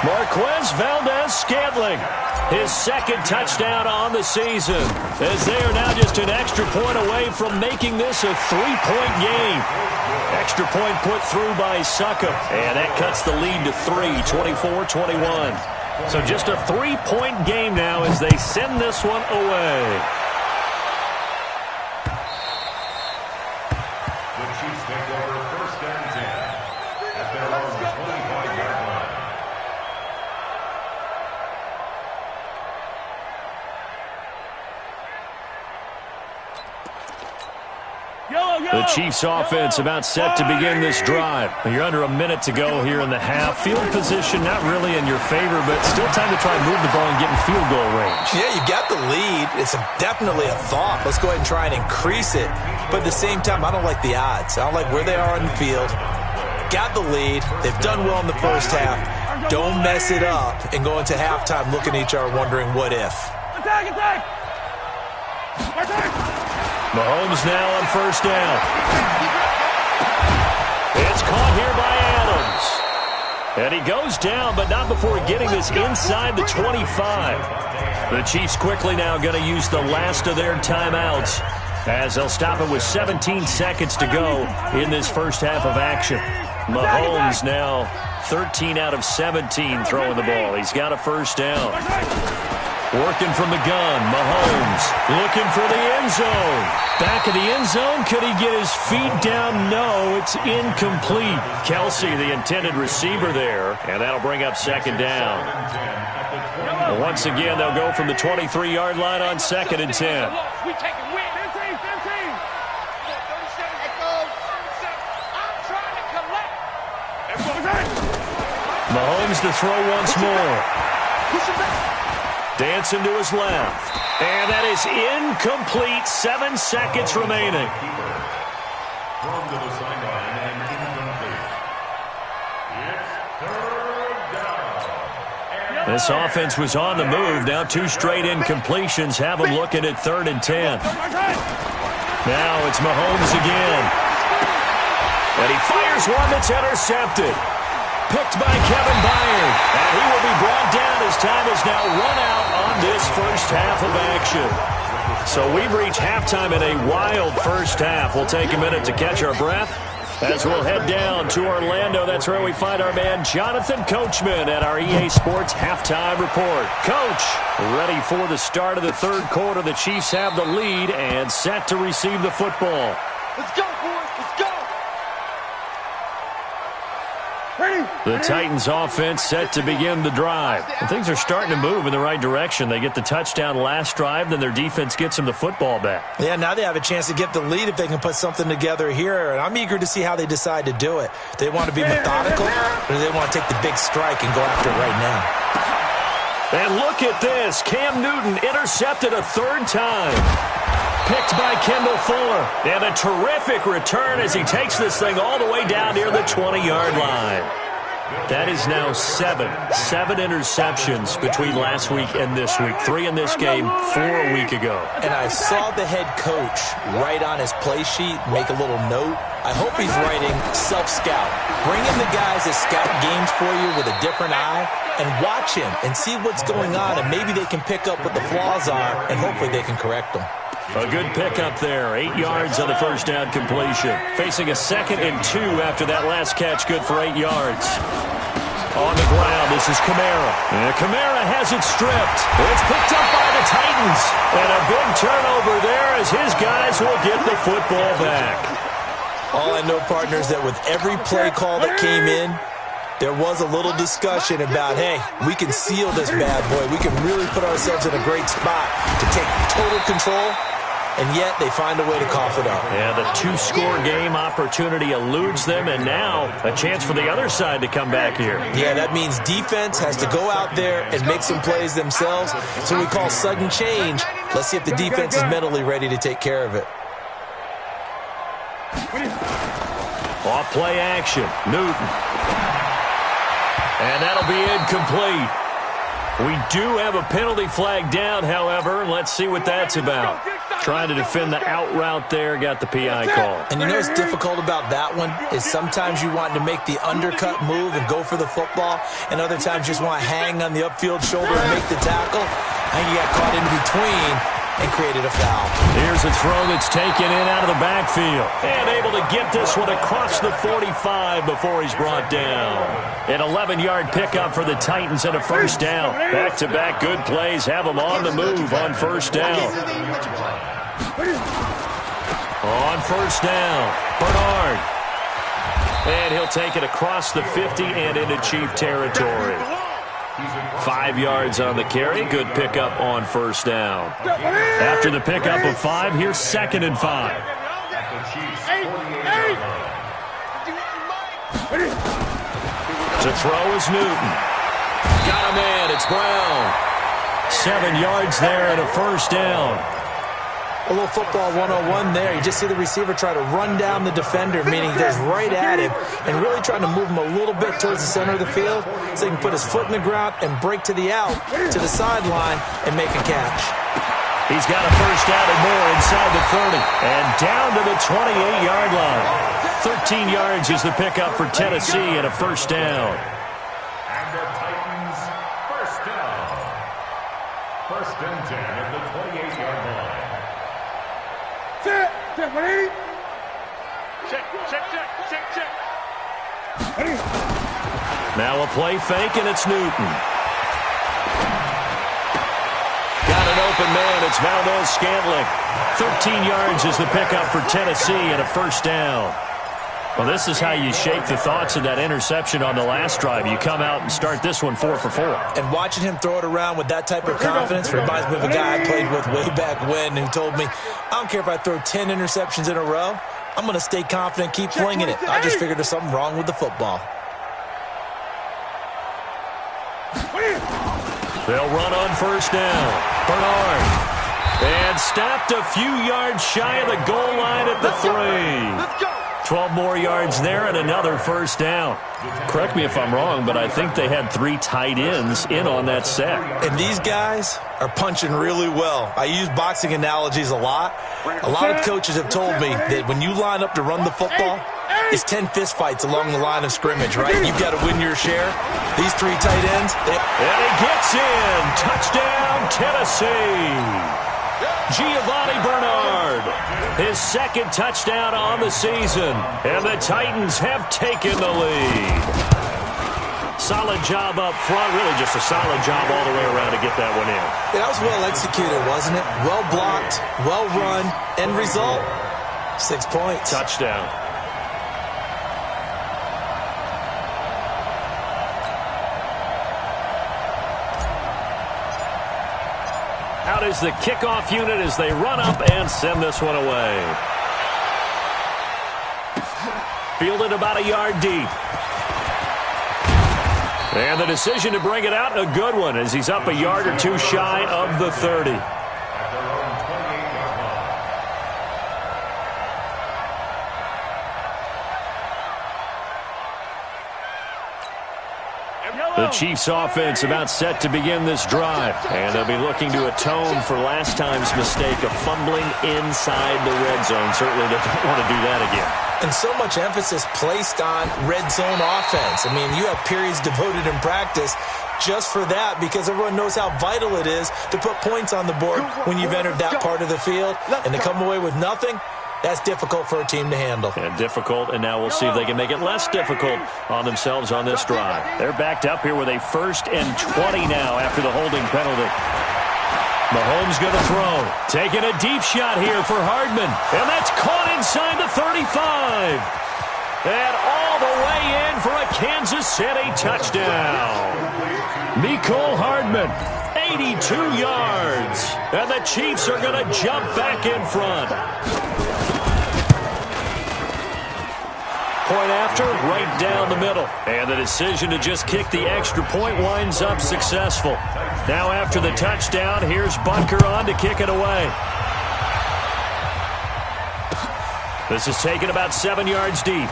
Speaker 4: Marquez Valdez-Scantling, his 2nd touchdown on the season, as they are now just an extra point away from making this a 3-point game. Extra point put through by Succop, and that cuts the lead to 3, 24-21. So just a 3-point game now as they send this one away.
Speaker 5: The Chiefs take over 1st and 10 at their own 25-yard line.
Speaker 4: The Chiefs offense about set to begin this drive. You're under a minute to go here in the half. Field position not really in your favor, but still time to try and move the ball and get in field goal range.
Speaker 6: Yeah, you got the lead. It's definitely a thought. Let's go ahead and try and increase it. But at the same time, I don't like the odds. I don't like where they are on the field. Got the lead. They've done well in the first half. Don't mess it up and go into halftime looking at each other wondering what if.
Speaker 7: Attack!
Speaker 4: Mahomes now on 1st down. It's caught here by Adams. And he goes down, but not before getting this inside the 25. The Chiefs quickly now going to use the last of their timeouts as they'll stop it with 17 seconds to go in this first half of action. Mahomes now 13 out of 17 throwing the ball. He's got a 1st down. Working from the gun, Mahomes looking for the end zone. Back of the end zone, could he get his feet down? No, it's incomplete. Kelsey, the intended receiver there, and that'll bring up 2nd down. And once again, they'll go from the 23-yard line on 2nd and 10.
Speaker 7: We take it win. 15.
Speaker 4: Mahomes to throw once more. Dancing to his left. And that is incomplete. 7 seconds remaining.
Speaker 5: Thrown to the sideline and incomplete. It's 3rd down.
Speaker 4: This offense was on the move. Now 2 straight incompletions have them looking at 3rd and 10. Now it's Mahomes again. And he fires one that's intercepted. Picked by Kevin Byard. And he will be brought down as time is now run out on this first half of action. So we've reached halftime in a wild first half. We'll take a minute to catch our breath as we'll head down to Orlando. That's where we find our man Jonathan Coachman at our EA Sports Halftime Report. Coach, ready for the start of the 3rd quarter. The Chiefs have the lead and set to receive the football.
Speaker 7: Let's go, boys. Let's go.
Speaker 4: The Titans offense set to begin the drive. And things are starting to move in the right direction. They get the touchdown last drive, then their defense gets them the football back.
Speaker 6: Yeah, now they have a chance to get the lead if they can put something together here. And I'm eager to see how they decide to do it. They want to be methodical, or do they want to take the big strike and go after it right now?
Speaker 4: And look at this. Cam Newton intercepted a 3rd time. Picked by Kendall Fuller. And a terrific return as he takes this thing all the way down near the 20-yard line. That is now 7 interceptions between last week and this week. 3 in this game, 4 a week ago.
Speaker 6: And I saw the head coach write on his play sheet, make a little note. I hope he's writing self-scout. Bring in the guys that scout games for you with a different eye and watch him and see what's going on, and maybe they can pick up what the flaws are, and hopefully they can correct them.
Speaker 4: A good pickup there. 8 yards on the first down completion. Facing a 2nd and 2 after that last catch, good for 8 yards. On the ground, this is Kamara. And Kamara has it stripped. It's picked up by the Titans. And a big turnover there as his guys will get the football back.
Speaker 6: All I know, partners, that with every play call that came in, there was a little discussion about, hey, we can seal this bad boy. We can really put ourselves in a great spot to take total control. And yet they find a way to cough it up.
Speaker 4: Yeah, the 2-score game opportunity eludes them, and now a chance for the other side to come back here.
Speaker 6: Yeah, that means defense has to go out there and make some plays themselves. So we call sudden change. Let's see if the defense is mentally ready to take care of it.
Speaker 4: Off play action, Newton. And that'll be incomplete. We do have a penalty flag down, however. Let's see what that's about. Trying to defend the out route there, got the PI call.
Speaker 6: And you know what's difficult about that one is sometimes you want to make the undercut move and go for the football, and other times you just want to hang on the upfield shoulder and make the tackle. And you got caught in between and created a foul.
Speaker 4: Here's a throw that's taken in out of the backfield. And able to get this one across the 45 before he's brought down. An 11-yard pickup for the Titans and a first down. Back-to-back good plays have them on the move on first down. On first down, Bernard. And he'll take it across the 50 and into Chief territory. 5 yards on the carry. Good pickup on first down. After the pickup of 5, here's 2nd and 5. To throw is Newton. Got a man. It's Brown. 7 yards there and a first down.
Speaker 6: A little football 101 there. You just see the receiver try to run down the defender, meaning he goes right at him and really trying to move him a little bit towards the center of the field so he can put his foot in the ground and break to the out, to the sideline, and make a catch.
Speaker 4: He's got a first down and more inside the 30 and down to the 28-yard line. 13 yards is the pickup for Tennessee and a first down.
Speaker 5: And the Titans first down. 1st and 10 at the 28-yard line.
Speaker 7: Check, ready?
Speaker 3: Check.
Speaker 4: Now a play fake, and it's Newton. Got an open man. It's Valdez-Scantling. 13 yards is the pickup for Tennessee and a first down. Well, this is how you shape the thoughts of that interception on the last drive. You come out and start this one 4 for 4.
Speaker 6: And watching him throw it around with that type of confidence reminds me of a guy I played with way back when who told me, I don't care if I throw 10 interceptions in a row. I'm going to stay confident, keep flinging it. I just figured there's something wrong with the football.
Speaker 4: They'll run on first down. Bernard. And stopped a few yards shy of the goal line at the 3.
Speaker 3: Let's go.
Speaker 4: 12 more yards there and another first down. Correct me if I'm wrong, but I think they had 3 tight ends in on that set.
Speaker 6: And these guys are punching really well. I use boxing analogies a lot. A lot of coaches have told me that when you line up to run the football, it's 10 fist fights along the line of scrimmage, right? You've got to win your share. These 3 tight ends.
Speaker 4: And he gets in. Touchdown, Tennessee. Giovanni Bernard, his second touchdown on the season, and the Titans have taken the lead. Solid job up front, really just a solid job all the way around to get that one in.
Speaker 6: That was well executed, wasn't it? Well blocked, well run, end result, 6 points.
Speaker 4: Touchdown. Out is the kickoff unit as they run up and send this one away. Fielded about a yard deep. And the decision to bring it out, a good one, as he's up a yard or 2 shy of the 30. The Chiefs offense about set to begin this drive, and they'll be looking to atone for last time's mistake of fumbling inside the red zone. Certainly they don't want to do that again.
Speaker 6: And so much emphasis placed on red zone offense. I mean, you have periods devoted in practice just for that because everyone knows how vital it is to put points on the board when you've entered that part of the field. And to come away with nothing, that's difficult for a team to handle.
Speaker 4: And difficult, and now we'll see if they can make it less difficult on themselves on this drive. They're backed up here with a 1st and 20 now after the holding penalty. Mahomes going to throw. Taking a deep shot here for Hardman. And that's caught inside the 35. And all the way in for a Kansas City touchdown. Mecole Hardman, 82 yards. And the Chiefs are going to jump back in front. Point after, right down the middle. And the decision to just kick the extra point winds up successful. Now after the touchdown, here's Butker on to kick it away. This is taken about 7 yards deep.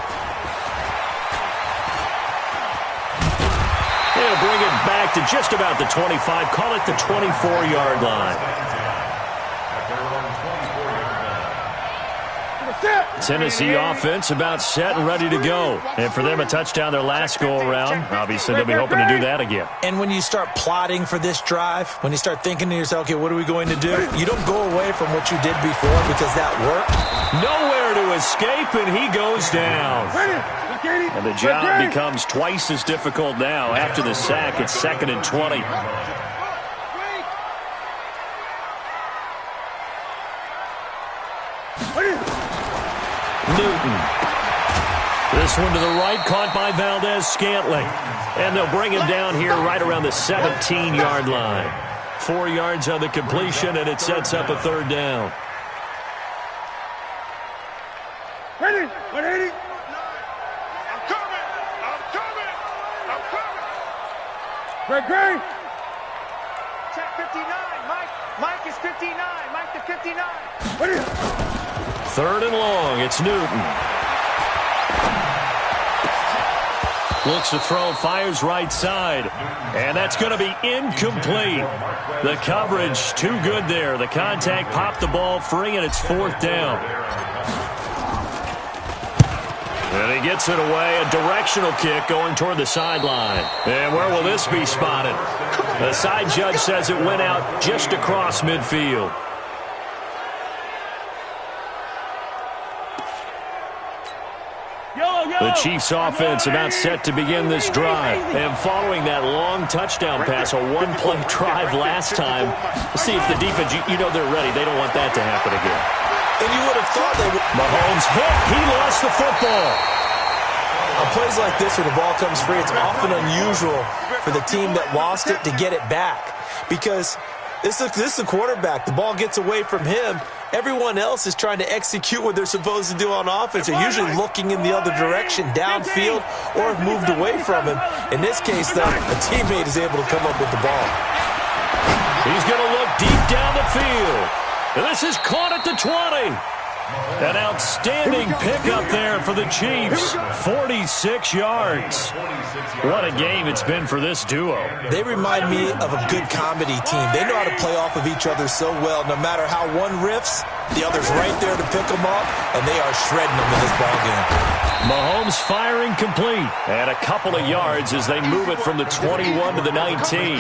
Speaker 4: They'll bring it back to just about the 25. Call it the 24-yard line. Tennessee offense about set and ready to go. And for them, a touchdown their last go-around. Obviously, they'll be hoping to do that again.
Speaker 6: And when you start plotting for this drive, when you start thinking to yourself, okay, what are we going to do? You don't go away from what you did before because that worked.
Speaker 4: Nowhere to escape, and he goes down. And the job becomes twice as difficult now. After the sack, it's 2nd and 20. Newton. This one to the right, caught by Valdez-Scantling. And they'll bring him down here right around the 17-yard line. 4 yards on the completion, and it sets up a 3rd down.
Speaker 7: Ready?
Speaker 3: I'm
Speaker 7: Ready?
Speaker 3: coming! I'm coming! I'm coming!
Speaker 7: Great.
Speaker 8: Check 59. Mike is 59. Mike to 59.
Speaker 7: Ready?
Speaker 4: 3rd and long. It's Newton. Looks to throw, fires right side. And that's going to be incomplete. The coverage too good there. The contact popped the ball free, and it's 4th down. And he gets it away. A directional kick going toward the sideline. And where will this be spotted? The side judge says it went out just across midfield. The Chiefs offense about set to begin this drive. And following that long touchdown pass, a one-play drive last time, let's see if the defense, you know they're ready. They don't want that to happen again.
Speaker 6: And you would have thought they would.
Speaker 4: Mahomes hit. He lost the football.
Speaker 6: On plays like this where the ball comes free, it's often unusual for the team that lost it to get it back. Because this is the quarterback. The ball gets away from him. Everyone else is trying to execute what they're supposed to do on offense. They're usually looking in the other direction, downfield, or have moved away from him. In this case, though, a teammate is able to come up with the ball.
Speaker 4: He's going to look deep down the field. And this is caught at the 20. An outstanding pickup there for the Chiefs. 46 yards. What a game it's been for this duo.
Speaker 6: They remind me of a good comedy team. They know how to play off of each other so well. No matter how one riffs, the other's right there to pick them up, and they are shredding them in this ballgame.
Speaker 4: Mahomes firing complete. And a couple of yards as they move it from the 21 to the 19.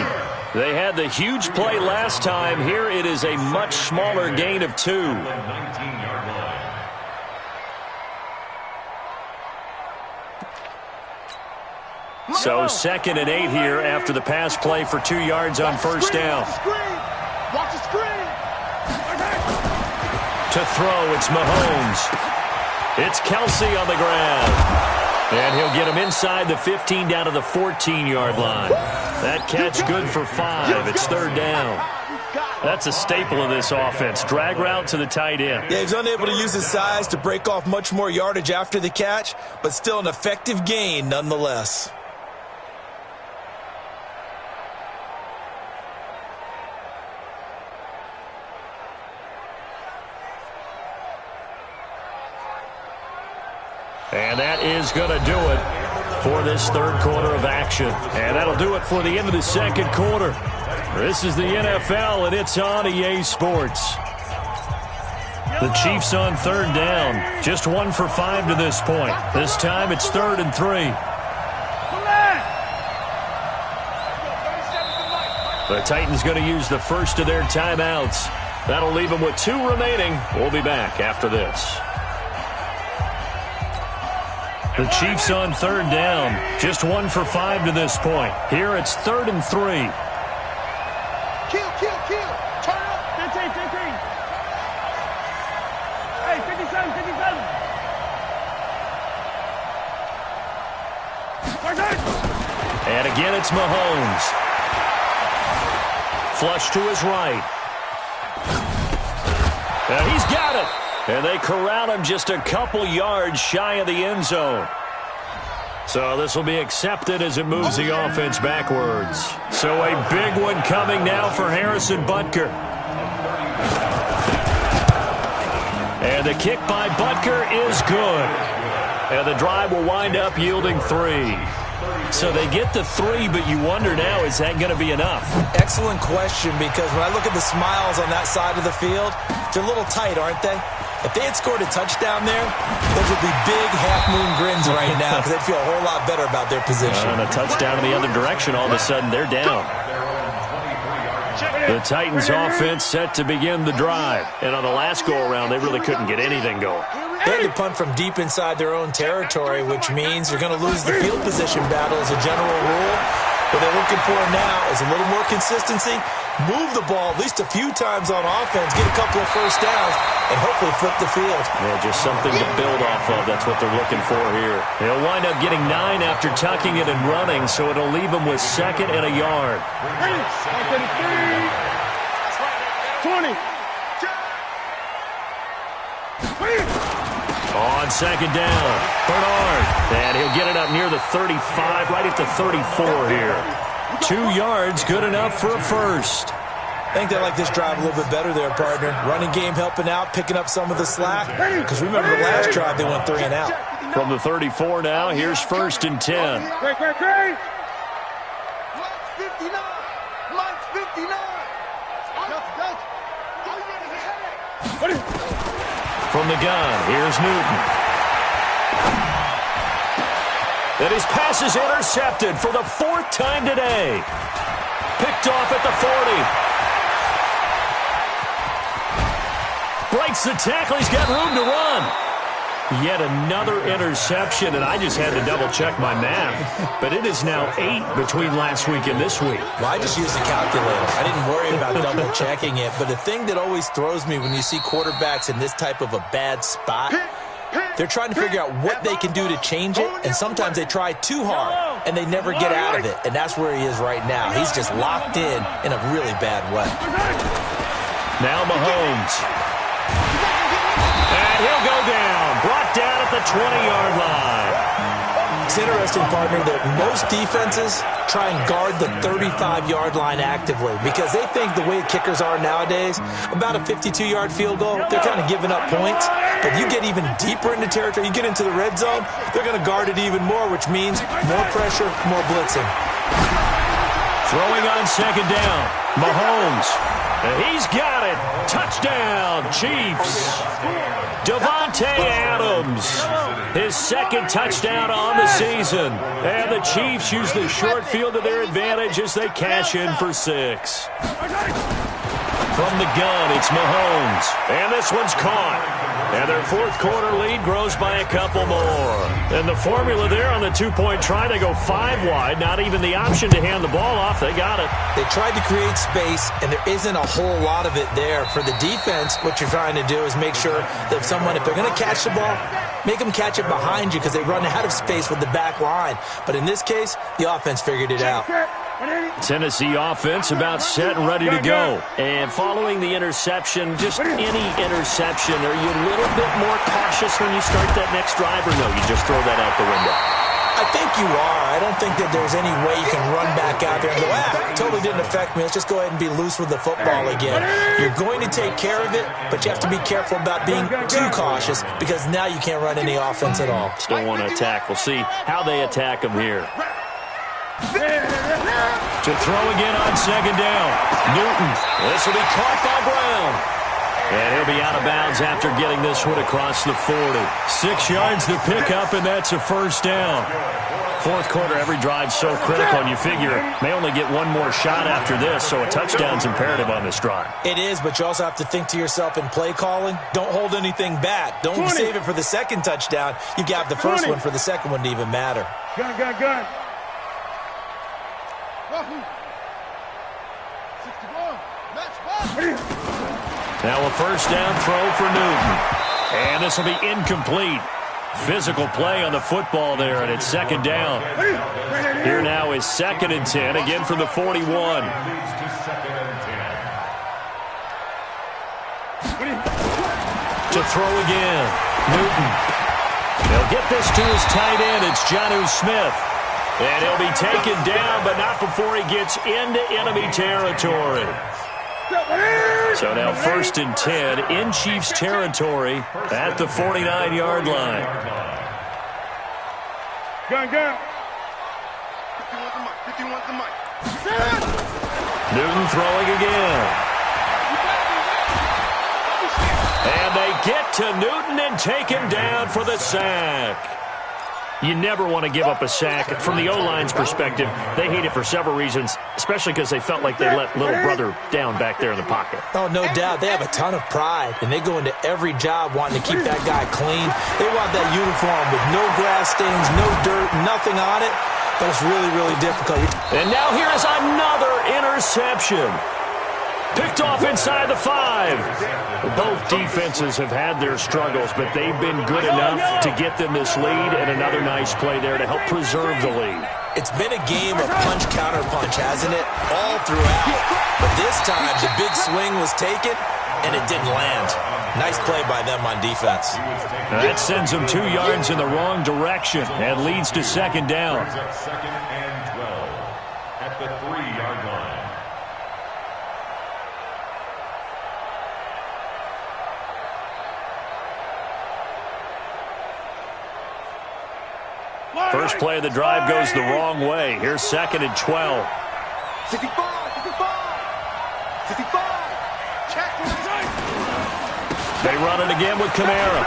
Speaker 4: They had the huge play last time. Here it is a much smaller gain of 2. So 2nd and 8 here after the pass play for 2 yards on first down.
Speaker 8: Watch the screen.
Speaker 4: To throw, it's Mahomes. It's Kelsey on the ground. And he'll get him inside the 15 down to the 14-yard line. That catch good for 5. It's 3rd down. That's a staple of this offense. Drag route to the tight end.
Speaker 6: Yeah, he's unable to use his size to break off much more yardage after the catch, but still an effective gain nonetheless.
Speaker 4: And that is going to do it for this 3rd quarter of action. And that'll do it for the end of the 2nd quarter. This is the NFL, and it's on EA Sports. The Chiefs on 3rd down. Just 1 for 5 to this point. This time it's 3rd and 3. The Titans going to use the first of their timeouts. That'll leave them with 2 remaining. We'll be back after this. The Chiefs on 3rd down. Just 1 for 5 to this point. Here it's 3rd and 3.
Speaker 8: Kill. Turn up. 15. Hey, 57.
Speaker 4: And again it's Mahomes. Flush to his right. And he's got it. And they corral him just a couple yards shy of the end zone. So this will be accepted as it moves the offense backwards. So a big one coming now for Harrison Butker. And the kick by Butker is good. And the drive will wind up yielding 3. So they get the 3, but you wonder now, is that going to be enough?
Speaker 6: Excellent question, because when I look at the smiles on that side of the field, they're a little tight, aren't they? If they had scored a touchdown there, those would be big half-moon grins right now because they'd feel a whole lot better about their position.
Speaker 4: And a touchdown in the other direction, all of a sudden they're down. The Titans offense set to begin the drive. And on the last go-around, they really couldn't get anything going.
Speaker 6: They had to punt from deep inside their own territory, which means you're going to lose the field position battle as a general rule. What they're looking for now is a little more consistency, move the ball at least a few times on offense, get a couple of first downs, and hopefully flip the field.
Speaker 4: Yeah, just something to build off of. That's what they're looking for here. They'll wind up getting 9 after tucking it and running, so it'll leave them with 2nd and a yard.
Speaker 8: 20.
Speaker 4: On 2nd down, Bernard. And he'll get it up near the 35, right at the 34 here. 2 yards, good enough for a first.
Speaker 6: I think they like this drive a little bit better there, partner. Running game helping out, picking up some of the slack. Because remember the last drive, they went 3 and out.
Speaker 4: From the 34 now, here's 1st and 10.
Speaker 8: Great. Mike's 59.
Speaker 4: From the gun, here's Newton. And his pass is intercepted for the 4th time today. Picked off at the 40. Breaks the tackle. He's got room to run. Yet another interception, and I just had to double-check my math. But it is now 8 between last week and this week.
Speaker 6: Well, I just used a calculator. I didn't worry about double-checking it. But the thing that always throws me when you see quarterbacks in this type of a bad spot, they're trying to figure out what they can do to change it, and sometimes they try too hard, and they never get out of it. And that's where he is right now. He's just locked in a really bad way.
Speaker 4: Now Mahomes. And he'll go down. Brought down at the 20-yard line.
Speaker 6: It's interesting, partner, that most defenses try and guard the 35-yard line actively because they think the way kickers are nowadays, about a 52-yard field goal, they're kind of giving up points. But you get even deeper into territory, you get into the red zone, they're going to guard it even more, which means more pressure, more blitzing.
Speaker 4: Throwing on second down, Mahomes. He's got it. Touchdown, Chiefs. Davante Adams, his second touchdown on the season. And the Chiefs use the short field to their advantage as they cash in for 6. From the gun, it's Mahomes. And this one's caught. And their fourth quarter lead grows by a couple more. And the formula there on the two-point try, they go 5 wide. Not even the option to hand the ball off. They got it.
Speaker 6: They tried to create space, and there isn't a whole lot of it there. For the defense, what you're trying to do is make sure that if they're going to catch the ball, make them catch it behind you because they run out of space with the back line. But in this case, the offense figured it out.
Speaker 4: Tennessee offense about set and ready to go. And following the interception, just any interception, are you a little bit more cautious when you start that next drive, or no, you just throw that out the window?
Speaker 6: I think you are. I don't think that there's any way you can run back out there and go, it totally didn't affect me. Let's just go ahead and be loose with the football again. You're going to take care of it, but you have to be careful about being too cautious because now you can't run any offense at all.
Speaker 4: Still want to attack. We'll see how they attack them here. To throw again on second down. Newton. This will be caught by Brown. And he'll be out of bounds after getting this one across the 40. 6 yards to pick up, and that's a first down. Fourth quarter, every drive's so critical, and you figure may only get one more shot after this, so a touchdown's imperative on this drive.
Speaker 6: It is, but you also have to think to yourself in play calling, don't hold anything back. Don't save it for the second touchdown. You got the first one for the second one to even matter.
Speaker 7: Gun.
Speaker 4: Now a first down throw for Newton. And this will be incomplete. Physical play on the football there, and it's second down. Here now is 2nd and 10, again from the 41. To throw again. Newton. He'll get this to his tight end. It's Jonnu Smith. And he'll be taken down, but not before he gets into enemy territory. So now 1st and 10 in Chiefs territory at the 49-yard line.
Speaker 7: Gun.
Speaker 3: 51's the mic.
Speaker 4: Newton throwing again. And they get to Newton and take him down for the sack. You never want to give up a sack. From the O-line's perspective, they hate it for several reasons, especially because they felt like they let little brother down back there in the pocket.
Speaker 6: Oh, no doubt. They have a ton of pride, and they go into every job wanting to keep that guy clean. They want that uniform with no grass stains, no dirt, nothing on it, but it's really, really difficult.
Speaker 4: And now here is another interception. Picked off inside the 5. Both defenses have had their struggles, but they've been good enough to get them this lead, and another nice play there to help preserve the lead.
Speaker 6: It's been a game of punch-counter-punch, hasn't it? All throughout. But this time, the big swing was taken, and it didn't land. Nice play by them on defense.
Speaker 4: Now that sends them 2 yards in the wrong direction and leads to second down.
Speaker 5: Second and 12 at the 3-yard line.
Speaker 4: First play of the drive goes the wrong way. Here's 2nd and 12.
Speaker 3: 65. Check.
Speaker 4: They run it again with Kamara.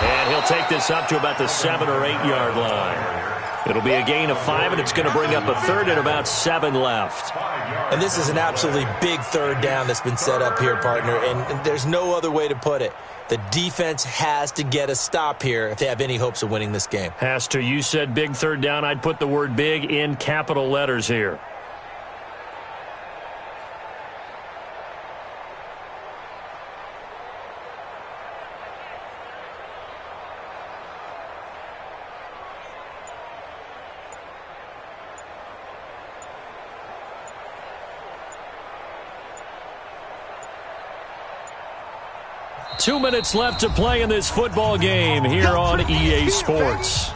Speaker 4: And he'll take this up to about the 7 or 8 yard line. It'll be a gain of 5, and it's going to bring up a third and about 7 left.
Speaker 6: And this is an absolutely big third down that's been set up here, partner, and there's no other way to put it. The defense has to get a stop here if they have any hopes of winning this game.
Speaker 4: Has to. You said big third down. I'd put the word big in capital letters here. 2 minutes left to play in this football game here on EA Sports.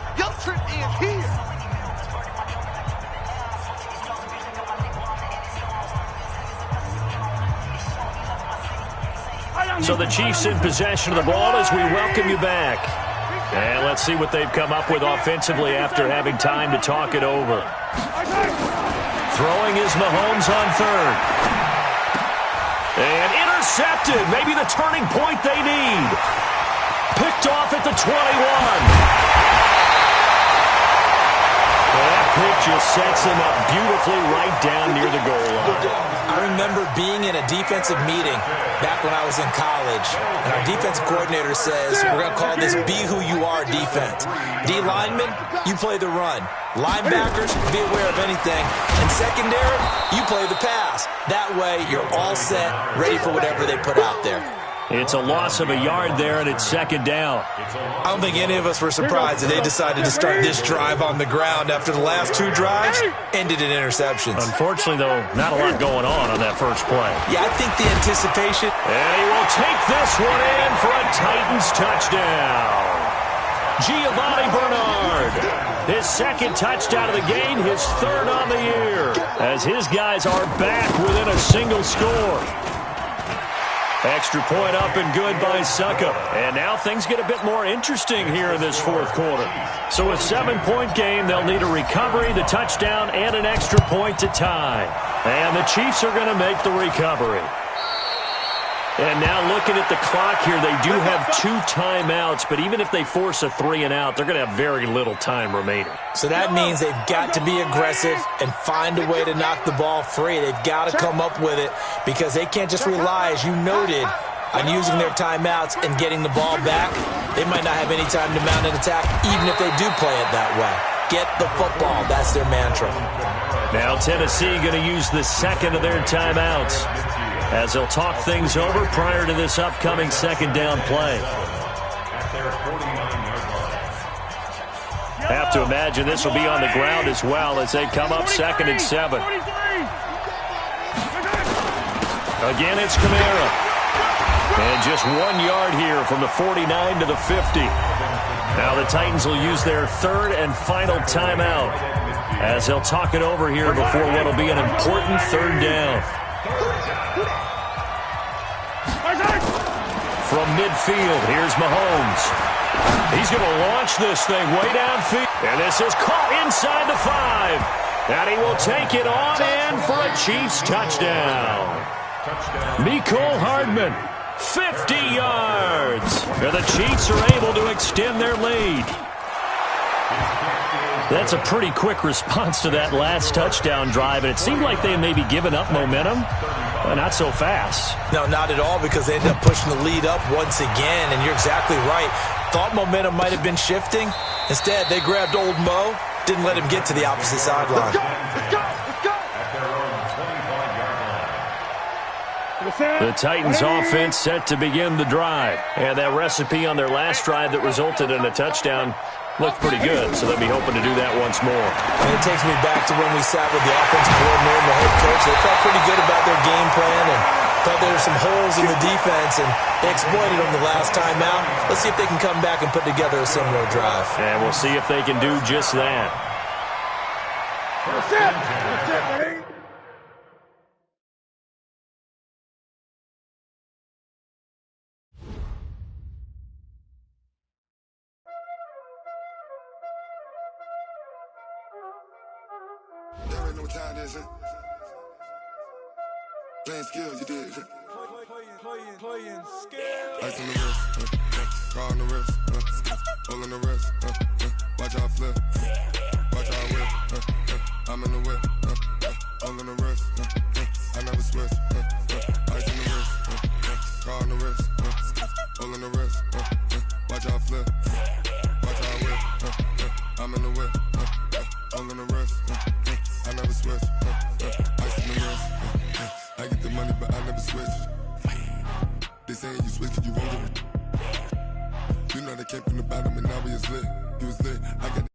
Speaker 4: So the Chiefs in possession of the ball as we welcome you back. And let's see what they've come up with offensively after having time to talk it over. Throwing is Mahomes on third. And intercepted. Maybe the turning point they need. Picked off at the 21. That pick just sets him up beautifully right down near the goal line.
Speaker 6: I remember being in a defensive meeting back when I was in college, and our defensive coordinator says, we're going to call this be who you are defense. D linemen, you play the run. Linebackers, be aware of anything. And secondary, you play the pass. That way, you're all set, ready for whatever they put out there.
Speaker 4: It's a loss of a yard there, and it's second down.
Speaker 6: I don't think any of us were surprised that they decided to start this drive on the ground after the last two drives ended in interceptions.
Speaker 4: Unfortunately, though, not a lot going on that first play.
Speaker 6: Yeah, I think the anticipation.
Speaker 4: And he will take this one in for a Titans touchdown. Giovanni Bernard, his second touchdown of the game, his third on the year, as his guys are back within a single score. Extra point up and good by Suckup. And now things get a bit more interesting here in this fourth quarter. So a 7-point game, they'll need a recovery, the touchdown, and an extra point to tie. And the Chiefs are going to make the recovery. And now looking at the clock here, they do have 2 timeouts, but even if they force a 3-and-out, they're going to have very little time remaining.
Speaker 6: So that means they've got to be aggressive and find a way to knock the ball free. They've got to come up with it because they can't just rely, as you noted, on using their timeouts and getting the ball back. They might not have any time to mount an attack, even if they do play it that way. Get the football. That's their mantra.
Speaker 4: Now Tennessee going to use the second of their timeouts, as they'll talk things over prior to this upcoming second down play. Have to imagine this will be on the ground as well as they come up 2nd and 7. Again, it's Kamara. And just 1 yard here from the 49 to the 50. Now the Titans will use their third and final timeout, as they'll talk it over here before what will be an important third down. From midfield, here's Mahomes. He's going to launch this thing way downfield. And this is caught inside the 5. And he will take it on in for a Chiefs touchdown. Mecole Hardman, 50 yards. And the Chiefs are able to extend their lead. That's a pretty quick response to that last touchdown drive, and it seemed like they had maybe given up momentum. Not so fast.
Speaker 6: No, not at all, because they ended up pushing the lead up once again, and you're exactly right. Thought momentum might have been shifting. Instead, they grabbed old Mo, didn't let him get to the opposite sideline.
Speaker 4: The Titans offense set to begin the drive. And that recipe on their last drive that resulted in a touchdown looked pretty good, so they'll be hoping to do that once more.
Speaker 6: And it takes me back to when we sat with the offensive coordinator and the head coach. They felt pretty good about their game plan and thought there were some holes in the defense, and they exploited them the last time out. Let's see if they can come back and put together a similar drive.
Speaker 4: And we'll see if they can do just that.
Speaker 7: That's it, buddy.
Speaker 9: There ain't no time, is it? Playing skills, you did. Playing skills. Ice on the wrist, car on the wrist, hole in the wrist, watch out flip, watch out whip, I'm in the whip, hole in the wrist, I never switch, ice on the wrist, car on the wrist, hole in the wrist, watch out flip, watch out whip, I'm in the whip, hole in the wrist, I never switch, ice on the wrist, I get the money but I never switch. They saying you switch it, you won't get it. You know they came from the bottom and now we is lit. You was lit. I got